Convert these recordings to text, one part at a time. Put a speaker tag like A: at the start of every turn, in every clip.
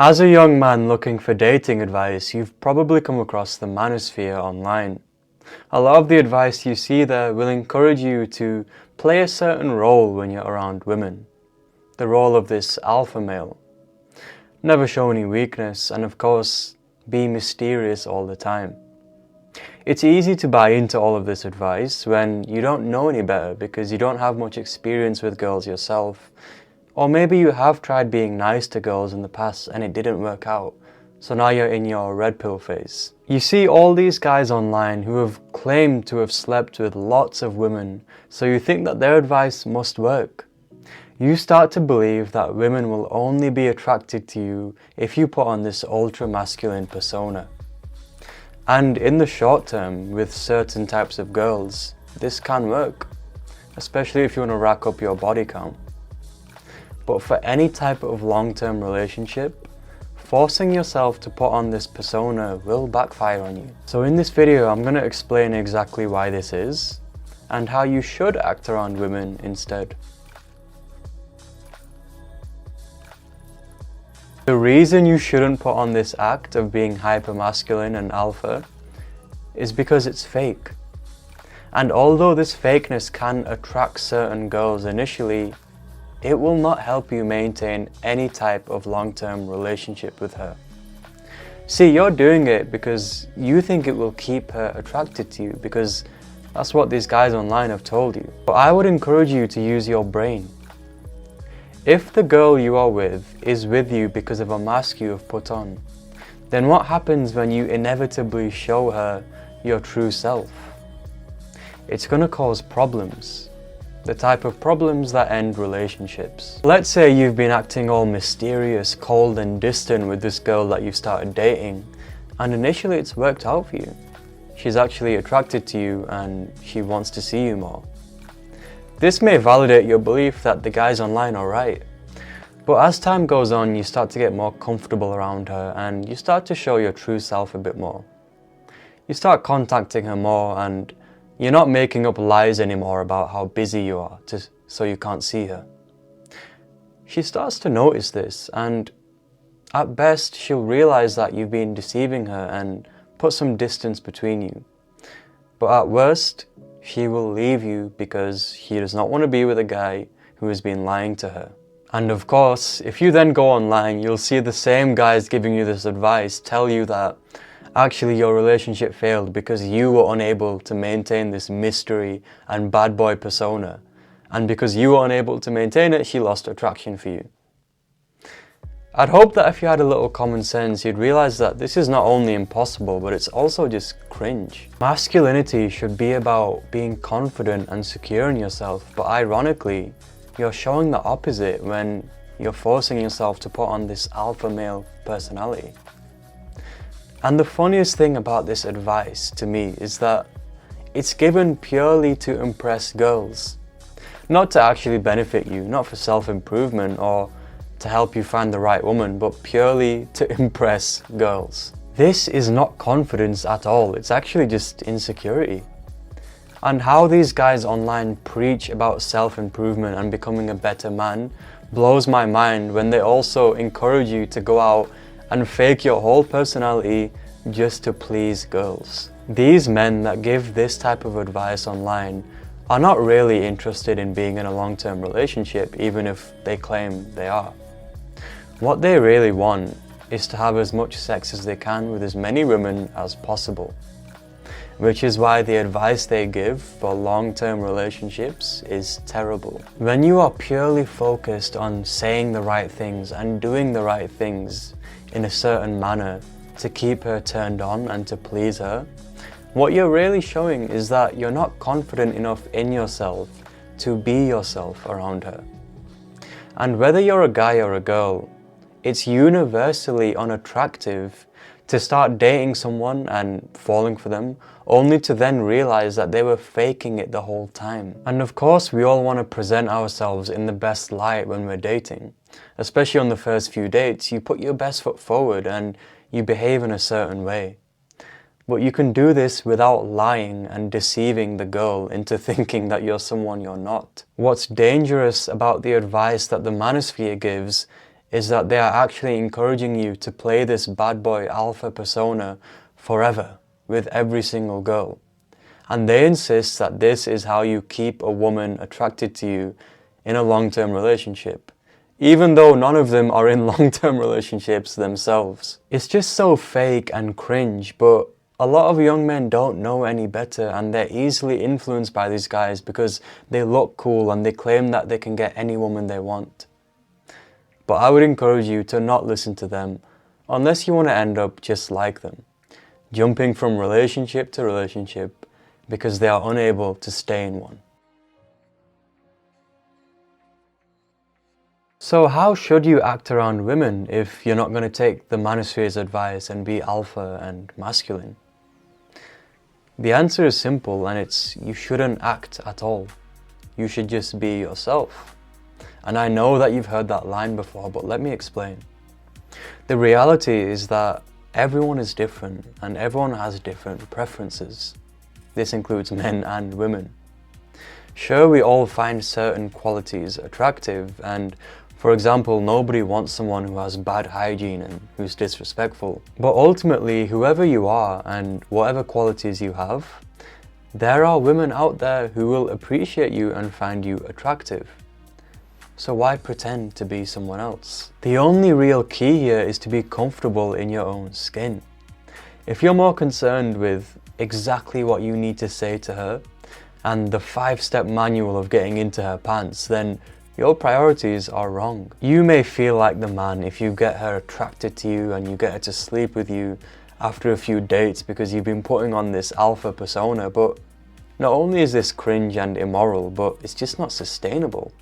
A: As a young man looking for dating advice, you've probably come across the manosphere online. A lot of the advice you see there will encourage you to play a certain role when you're around women. The role of this alpha male. Never show any weakness, and of course, be mysterious all the time. It's easy to buy into all of this advice when you don't know any better because you don't have much experience with girls yourself. Or maybe you have tried being nice to girls in the past and it didn't work out, so now you're in your red pill phase. You see all these guys online who have claimed to have slept with lots of women, so you think that their advice must work. You start to believe that women will only be attracted to you if you put on this ultra-masculine persona. And in the short term, with certain types of girls, this can work, especially if you want to rack up your body count. But for any type of long-term relationship, forcing yourself to put on this persona will backfire on you. So in this video, I'm going to explain exactly why this is, and how you should act around women instead. The reason you shouldn't put on this act of being hyper-masculine and alpha is because it's fake. And although this fakeness can attract certain girls initially, it will not help you maintain any type of long-term relationship with her. See, you're doing it because you think it will keep her attracted to you, because that's what these guys online have told you. But I would encourage you to use your brain. If the girl you are with is with you because of a mask you have put on, then what happens when you inevitably show her your true self? It's gonna cause problems. The type of problems that end relationships. Let's say you've been acting all mysterious, cold and distant with this girl that you've started dating, and initially it's worked out for you. She's actually attracted to you and she wants to see you more. This may validate your belief that the guys online are right. But as time goes on, you start to get more comfortable around her and you start to show your true self a bit more. You start contacting her more and you're not making up lies anymore about how busy you are so you can't see her. She starts to notice this, and at best she'll realize that you've been deceiving her and put some distance between you. But at worst, she will leave you because she does not want to be with a guy who has been lying to her. And of course, if you then go online, you'll see the same guys giving you this advice tell you that actually your relationship failed because you were unable to maintain this mystery and bad boy persona. And because you were unable to maintain it, she lost attraction for you. I'd hope that if you had a little common sense, you'd realize that this is not only impossible, but it's also just cringe. Masculinity should be about being confident and secure in yourself, but ironically, you're showing the opposite when you're forcing yourself to put on this alpha male personality. And the funniest thing about this advice to me is that it's given purely to impress girls. Not to actually benefit you, not for self-improvement or to help you find the right woman, but purely to impress girls. This is not confidence at all, it's actually just insecurity. And how these guys online preach about self-improvement and becoming a better man blows my mind when they also encourage you to go out and fake your whole personality just to please girls. These men that give this type of advice online are not really interested in being in a long-term relationship, even if they claim they are. What they really want is to have as much sex as they can with as many women as possible. Which is why the advice they give for long-term relationships is terrible. When you are purely focused on saying the right things and doing the right things in a certain manner to keep her turned on and to please her, what you're really showing is that you're not confident enough in yourself to be yourself around her. And whether you're a guy or a girl, it's universally unattractive to start dating someone and falling for them, only to then realize that they were faking it the whole time. And of course, we all want to present ourselves in the best light when we're dating. Especially on the first few dates, you put your best foot forward and you behave in a certain way. But you can do this without lying and deceiving the girl into thinking that you're someone you're not. What's dangerous about the advice that the manosphere gives is that they are actually encouraging you to play this bad boy alpha persona forever with every single girl. And they insist that this is how you keep a woman attracted to you in a long-term relationship, even though none of them are in long-term relationships themselves. It's just so fake and cringe, but a lot of young men don't know any better, and they're easily influenced by these guys because they look cool and they claim that they can get any woman they want. But I would encourage you to not listen to them unless you want to end up just like them, jumping from relationship to relationship because they are unable to stay in one. So how should you act around women if you're not going to take the manosphere's advice and be alpha and masculine? The answer is simple, and it's you shouldn't act at all. You should just be yourself. And I know that you've heard that line before, but let me explain. The reality is that everyone is different and everyone has different preferences. This includes men and women. Sure, we all find certain qualities attractive, and for example, nobody wants someone who has bad hygiene and who's disrespectful. But ultimately, whoever you are and whatever qualities you have, there are women out there who will appreciate you and find you attractive. So why pretend to be someone else? The only real key here is to be comfortable in your own skin. If you're more concerned with exactly what you need to say to her and the 5-step manual of getting into her pants, then your priorities are wrong. You may feel like the man if you get her attracted to you and you get her to sleep with you after a few dates because you've been putting on this alpha persona, but not only is this cringe and immoral, but it's just not sustainable.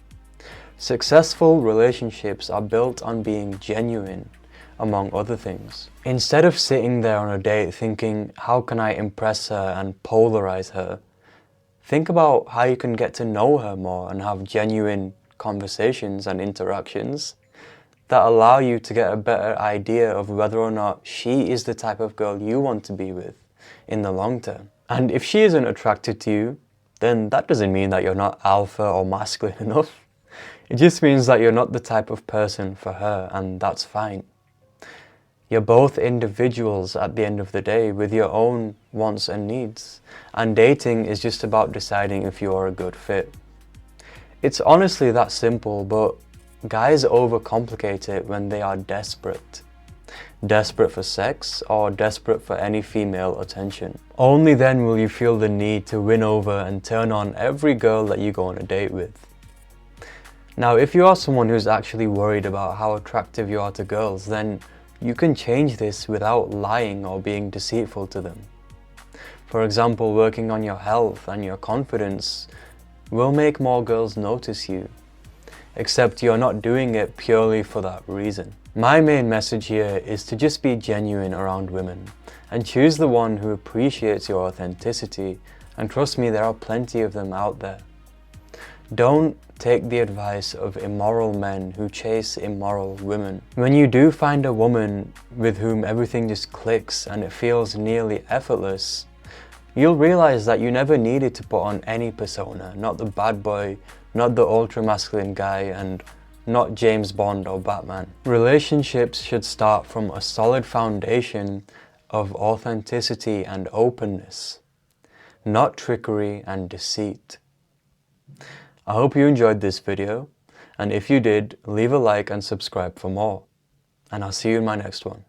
A: Successful relationships are built on being genuine, among other things. Instead of sitting there on a date thinking, how can I impress her and polarize her, think about how you can get to know her more and have genuine conversations and interactions that allow you to get a better idea of whether or not she is the type of girl you want to be with in the long term. And if she isn't attracted to you, then that doesn't mean that you're not alpha or masculine enough. It just means that you're not the type of person for her, and that's fine. You're both individuals at the end of the day with your own wants and needs, and dating is just about deciding if you're a good fit. It's honestly that simple, but guys overcomplicate it when they are desperate. Desperate for sex or desperate for any female attention. Only then will you feel the need to win over and turn on every girl that you go on a date with. Now, if you are someone who's actually worried about how attractive you are to girls, then you can change this without lying or being deceitful to them. For example, working on your health and your confidence will make more girls notice you, except you're not doing it purely for that reason. My main message here is to just be genuine around women and choose the one who appreciates your authenticity, and trust me, there are plenty of them out there. Don't take the advice of immoral men who chase immoral women. When you do find a woman with whom everything just clicks and it feels nearly effortless, you'll realize that you never needed to put on any persona, not the bad boy, not the ultra-masculine guy, and not James Bond or Batman. Relationships should start from a solid foundation of authenticity and openness, not trickery and deceit. I hope you enjoyed this video, and if you did, leave a like and subscribe for more. And I'll see you in my next one.